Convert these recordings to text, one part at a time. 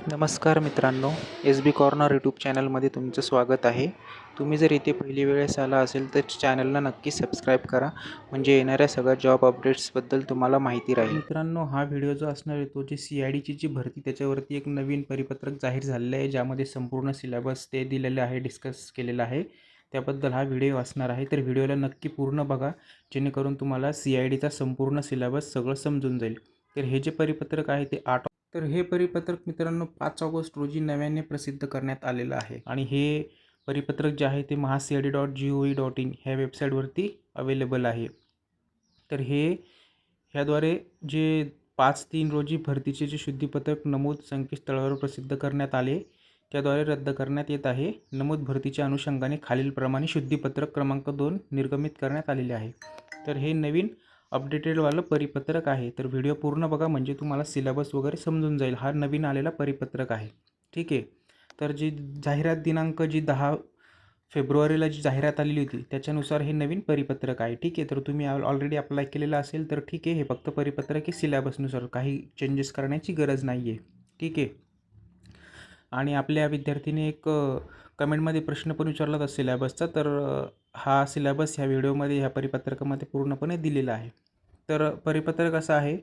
नमस्कार मित्रांनो, एस बी corner YouTube चॅनलमध्ये तुमचं स्वागत आहे. तुम्ही जर इथे पहिली वेळेस आला असेल तर चॅनलला नक्की सबस्क्राईब करा, म्हणजे येणाऱ्या सगळ्या जॉब अपडेट्सबद्दल तुम्हाला माहिती राहील. मित्रांनो, हा व्हिडिओ जो असणार आहे तो जी CIDची जी भरती त्याच्यावरती एक नवीन परिपत्रक जाहीर झालेलं आहे, ज्यामध्ये संपूर्ण सिलेबस ते दिलेले आहे, डिस्कस केलेलं आहे. त्याबद्दल हा व्हिडिओ असणार आहे, तर व्हिडिओला नक्की पूर्ण बघा, जेणेकरून तुम्हाला CIDचा संपूर्ण सिलेबस सगळं समजून जाईल. तर हे जे परिपत्रक आहे ते तर हे परिपत्रक मित्रांनो 5 ऑगस्ट रोजी नव्याने प्रसिद्ध करण्यात आलेलं आहे आणि हे परिपत्रक जे आहे ते mahacid.gov.in ह्या वेबसाईटवरती अवेलेबल आहे. तर ह्याद्वारे जे 5/3 रोजी भरतीचे जे शुद्धीपत्रक नमूद संकेतस्थळावर प्रसिद्ध करण्यात आले त्याद्वारे रद्द करण्यात येत आहे. नमूद भरतीच्या अनुषंगाने खालीलप्रमाणे शुद्धीपत्रक क्रमांक 2 निर्गमित करण्यात आलेले आहे. तर हे नवीन अपडेटेडवालं परिपत्रक आहे. तर व्हिडिओ पूर्ण बघा, म्हणजे तुम्हाला सिलेबस वगैरे समजून जाईल. हा नवीन आलेला परिपत्रक आहे, ठीक आहे. तर जी जाहिरात दिनांक जी 10 फेब्रुवारीला जी जाहिरात आलेली होती त्याच्यानुसार हे नवीन परिपत्रक आहे, ठीक आहे. तर तुम्ही ऑलरेडी अप्लाय केलेलं असेल तर ठीक आहे, हे फक्त परिपत्रक आहे, सिलेबसनुसार काही चेंजेस करण्याची गरज नाही आहे, ठीक आहे. आणि आपल्या विद्यार्थीने एक कमेंटमध्ये प्रश्न पण विचारला होता सिलेबसचा, तर हा सिलेबस ह्या व्हिडिओमध्ये ह्या परिपत्रकामध्ये पूर्णपणे दिलेला आहे. तर परिपत्रक असं आहे,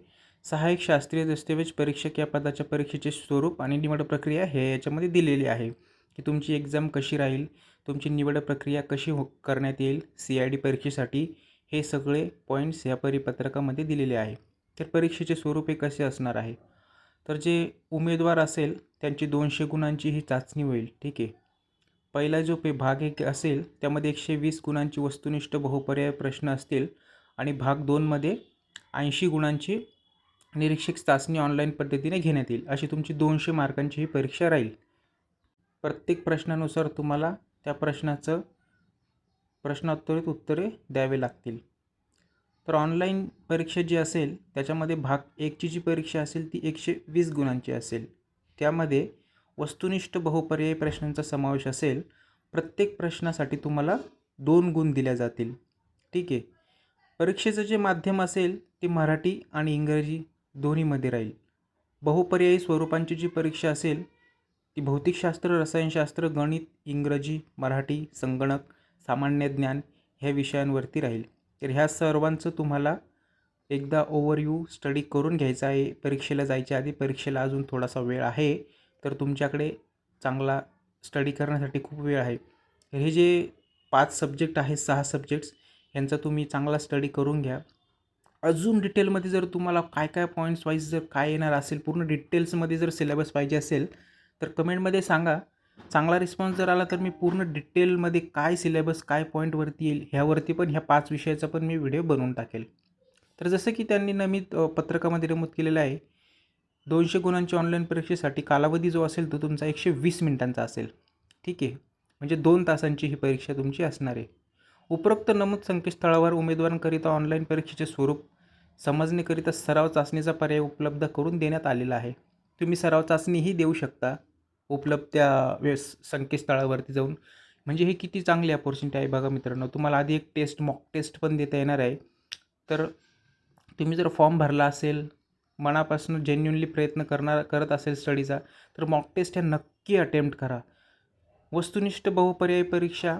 सहाय्यक शास्त्रीय दस्तऐवज परीक्षक या पदाच्या परीक्षेचे स्वरूप आणि निवड प्रक्रिया हे याच्यामध्ये दिलेली आहे, की तुमची एक्झाम कशी राहील, तुमची निवड प्रक्रिया कशी करण्यात येईल CID परीक्षेसाठी, हे सगळे पॉईंट्स ह्या परिपत्रकामध्ये दिलेले आहे. तर परीक्षेचे स्वरूप हे कसे असणार आहे, तर जे उमेदवार असेल त्यांची 200 गुणांची ही चाचणी होईल, ठीक आहे. पहिला जो भाग एक असेल त्यामध्ये 120 गुणांची वस्तुनिष्ठ बहुपर्याय प्रश्न असतील आणि भाग 2मध्ये 80 गुणांची निरीक्षक चाचणी ऑनलाईन पद्धतीने घेण्यात येईल. अशी तुमची 200 मार्कांची ही परीक्षा राहील. प्रत्येक प्रश्नानुसार तुम्हाला त्या प्रश्नाचं प्रश्नोत्तरित उत्तरे द्यावे लागतील. तर ऑनलाईन परीक्षा जी असेल त्याच्यामध्ये भाग 1ची जी परीक्षा असेल ती 120 गुणांची असेल. त्यामध्ये वस्तुनिष्ठ बहुपर्यायी प्रश्नांचा समावेश असेल. प्रत्येक प्रश्नासाठी तुम्हाला 2 गुण दिल्या जातील, ठीक आहे. परीक्षेचं जे माध्यम असेल ते मराठी आणि इंग्रजी दोन्हीमध्ये राहील. बहुपर्यायी स्वरूपांची जी परीक्षा असेल ती भौतिकशास्त्र, रसायनशास्त्र, गणित, इंग्रजी, मराठी, संगणक, सामान्य ज्ञान ह्या विषयांवरती राहील. तर ह्या सर्वांचं तुम्हाला एकदा ओव्हरव्ह्यू स्टडी करून घ्यायचा आहे परीक्षेला जायच्या आधी. परीक्षेला अजून थोडासा वेळ आहे, तर तुमच्याकडे चांगला स्टडी करण्यासाठी खूप वेळ आहे. तर हे जे 5 सब्जेक्ट आहेत, 6 सब्जेक्ट्स, यांचा तुम्ही चांगला स्टडी करून घ्या. अजून डिटेलमध्ये जर तुम्हाला काय काय पॉईंट्स वाईज जर काय येणार असेल, पूर्ण डिटेल्समध्ये जर सिलेबस पाहिजे असेल तर कमेंटमध्ये सांगा. चांगला रिस्पॉन्स जर आला तर मी पूर्ण डिटेलमध्ये काय सिलेबस काय पॉईंटवरती येईल ह्यावरती पण ह्या 5 विषयाचा पण मी व्हिडिओ बनवून टाकेल. तर जसं की त्यांनी नमूद पत्रकामध्ये नमूद केलेलं आहे, 200 गुणांची ऑनलाईन परीक्षेसाठी कालावधी जो असेल तो तुमचा 120 मिनिटांचा असेल, ठीक आहे. म्हणजे 2 तासांची ही परीक्षा तुमची असणार आहे. उपरोक्त नमूद संकेतस्थळावर उमेदवारांकरिता ऑनलाईन परीक्षेचे स्वरूप समजण्याकरिता सराव चाचणीचा पर्याय उपलब्ध करून देण्यात आलेला आहे. तुम्ही सराव चाचणीही देऊ शकता उपलब्ध त्या संकेतस्थळावरती जाऊन. म्हणजे हे किती चांगली अपॉर्च्युनिटी आहे बघा मित्रांनो. तुम्हाला आधी एक मॉक टेस्ट पण देता येणार आहे. तर तुम्ही जर फॉर्म भरला असेल, मनापासून जेन्युनली प्रयत्न करत असेल स्टडीचा, तर मॉक टेस्ट ह्या नक्की अटेम्प्ट करा. वस्तुनिष्ठ बहुपर्यायी परीक्षा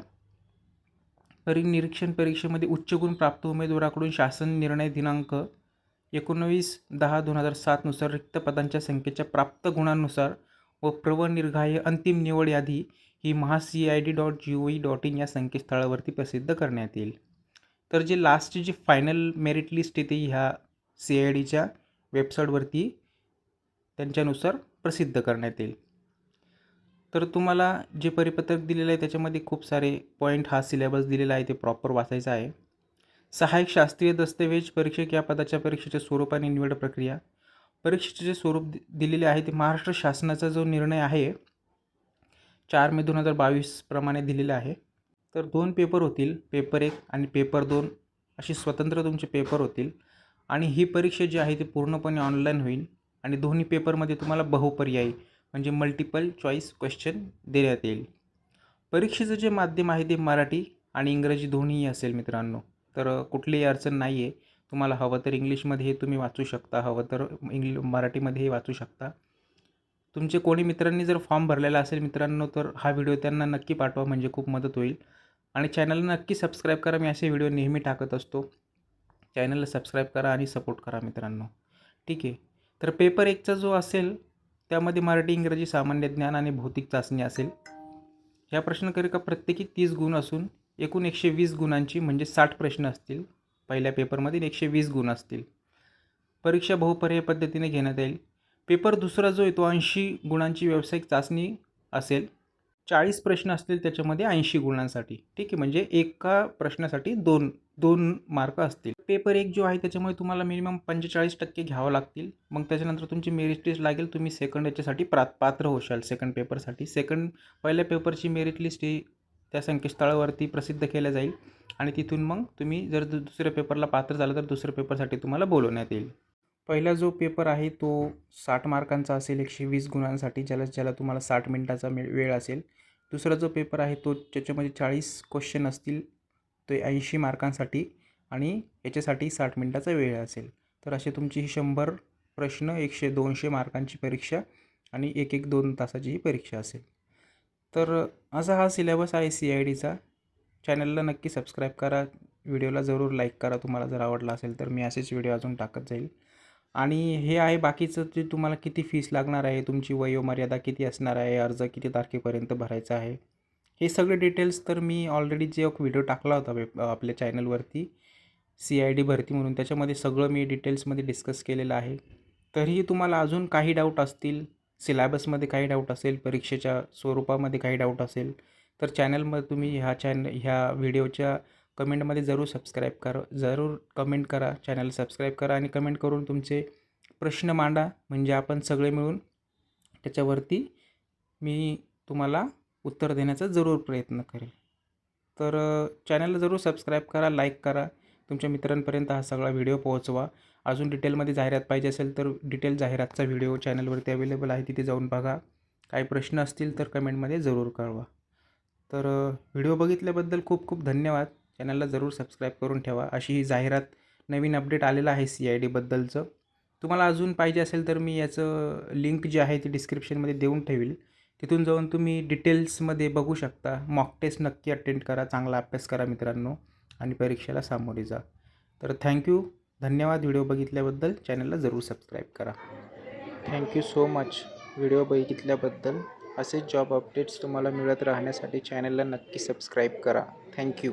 निरीक्षण परीक्षेमध्ये उच्च गुण प्राप्त उमेदवाराकडून शासन निर्णय दिनांक 19/10/2007 नुसार रिक्त पदांच्या संख्येच्या प्राप्त गुणांनुसार व प्रवर्गनिर्धाय अंतिम निवड यादी ही mahacid.gov.in या संकेतस्थळावरती प्रसिद्ध करण्यात येईल. तर जे लास्टची जी फायनल मेरिट लिस्ट येते ह्या CIDच्या वेबसाईटवरती त्यांच्यानुसार प्रसिद्ध करण्यात येईल. तर तुम्हाला जे परिपत्रक दिलेलं आहे त्याच्यामध्ये खूप सारे पॉईंट हा सिलेबस दिलेला आहे, ते प्रॉपर वाचायचा आहे. सहाय्यक शास्त्रीय दस्तऐवज परीक्षक या पदाच्या परीक्षेचे स्वरूप आणि निवड प्रक्रिया. परीक्षेचे जे स्वरूप दिलेले आहे ते महाराष्ट्र शासनाचा जो निर्णय आहे 4 मे 2022 प्रमाणे दिलेला आहे. तर 2 पेपर होतील, पेपर 1 आणि पेपर 2 अशी स्वतंत्र तुमचे पेपर होतील. आणि ही परीक्षा जी आहे ती पूर्णपणे ऑनलाईन होईल आणि दोन्ही पेपरमध्ये तुम्हाला बहुपर्यायी म्हणजे मल्टिपल चॉईस क्वेश्चन देण्यात येईल. परीक्षेचं जे माध्यम आहे ते मराठी आणि इंग्रजी दोन्हीही असेल मित्रांनो. तर कुठलीही अडचण नाही आहे. तुम्हाला हवं तर इंग्लिशमध्ये हे तुम्ही वाचू शकता, हवं तर मराठीमध्येही वाचू शकता. तुमचे कोणी मित्रांनी जर फॉर्म भरलेला असेल मित्रांनो, तर हा व्हिडिओ त्यांना नक्की पाठवा, म्हणजे खूप मदत होईल. आणि चॅनलला नक्की सबस्क्राईब करा. मी असे व्हिडिओ नेहमी टाकत असतो. चॅनलला सबस्क्राईब करा आणि सपोर्ट करा मित्रांनो. ठीक आहे. तर पेपर 1चा जो असेल त्यामध्ये मराठी, इंग्रजी, सामान्य ज्ञान आणि भौतिक चाचणी असेल. ह्या प्रश्नकरिता प्रत्येकी 30 गुण असून एकूण 120 गुणांची म्हणजे 60 प्रश्न असतील. पहिल्या पेपरमध्ये 120 गुण असतील. परीक्षा बहुपर्याय पद्धतीने घेण्यात येईल. पेपर दुसरा जो आहे तो 80 गुणांची व्यावसायिक चाचणी असेल. 40 प्रश्न असतील त्याच्यामध्ये 80 गुणांसाठी. ठीक आहे. म्हणजे एका प्रश्नासाठी 2 मार्क असतील. पेपर 1 जो आहे त्याच्यामुळे तुम्हाला मिनिमम 45% घ्यावं लागतील. मग त्याच्यानंतर तुमची मेरिट लिस्ट लागेल. तुम्ही सेकंड याच्यासाठी पात्र होशाल सेकंड पेपरसाठी. पहिल्या पेपरची मेरिट लिस्ट ही त्या संकेतस्थळावरती प्रसिद्ध केल्या जाईल आणि तिथून मग तुम्ही जर दुसऱ्या पेपरला पात्र झालं तर दुसऱ्या पेपरसाठी तुम्हाला बोलवण्यात येईल. पहिला जो पेपर आहे तो 60 मार्कांचा असेल 120 गुणांसाठी, ज्याला तुम्हाला 60 मिनिटाचा वेळ असेल. दुसरा जो पेपर आहे तो त्याच्यामध्ये 40 क्वेश्चन असतील, ते 80 मार्कांसाठी आणि याच्यासाठी 60 मिनिटाचा वेळ असेल. तर असे तुमची ही 100 प्रश्न 200 मार्कांची परीक्षा आणि 1-2 तासाची ही परीक्षा असेल. तर असा हा सिलेबस आहे CIDचा. चॅनलला नक्की सबस्क्राईब करा. व्हिडिओला जरूर लाईक करा तुम्हाला जर आवडला असेल तर. मी असेच व्हिडिओ अजून टाकत जाईल. आणि हे आहे बाकीचं जे तुम्हाला किती फीस लागणार आहे, तुमची वयोमर्यादा किती असणार आहे, अर्ज किती तारखेपर्यंत भरायचा आहे, हे सगळे डिटेल्स तर मी ऑलरेडी जे एक व्हिडिओ टाकला होता आपल्या चॅनलवरती CID भरती म्हणून, त्याच्यामध्ये सगळं मी डिटेल्समध्ये डिस्कस केलेलं आहे. तरीही तुम्हाला अजून काही डाऊट असतील, सिलॅबसमध्ये काही डाऊट असेल, परीक्षेच्या स्वरूपामध्ये काही डाऊट असेल, तर चॅनलमध्ये तुम्ही ह्या व्हिडिओच्या कमेंटमध्ये जरूर कमेंट करा. चॅनल सबस्क्राईब करा आणि कमेंट करून तुमचे प्रश्न मांडा, म्हणजे आपण सगळे मिळून त्याच्यावरती मी तुम्हाला उत्तर देण्याचा जरूर प्रयत्न करेल. तर चॅनलला जरूर सबस्क्राईब करा, लाईक करा, तुमच्या मित्रांपर्यंत हा सगळा व्हिडिओ पोहोचवा. अजून डिटेलमध्ये जाहिरात पाहिजे असेल तर डिटेल जाहिरातचा व्हिडिओ चॅनलवरती अवेलेबल आहे, तिथे जाऊन बघा. काही प्रश्न असतील तर कमेंटमध्ये जरूर कळवा. तर व्हिडिओ बघितल्याबद्दल खूप खूप धन्यवाद. चॅनलला जरूर सबस्क्राईब करून ठेवा. अशी ही जाहिरात, नवीन अपडेट आलेलं आहे CIDबद्दलचं. तुम्हाला अजून पाहिजे असेल तर मी याचं लिंक जी आहे ती डिस्क्रिप्शनमध्ये देऊन ठेवील. तिथून जाऊन तुम्ही डिटेल्समध्ये बघू शकता. मॉक टेस्ट नक्की अटेंड करा, चांगला अभ्यास करा मित्रांनो आणि परीक्षेला सामोरे जा. तर थँक्यू, धन्यवाद व्हिडिओ बघितल्याबद्दल. चॅनलला जरूर सबस्क्राईब करा. थँक्यू सो मच व्हिडिओ बघितल्याबद्दल. असेच जॉब अपडेट्स तुम्हाला मिळत राहण्यासाठी चॅनलला नक्की सबस्क्राईब करा. थँक्यू.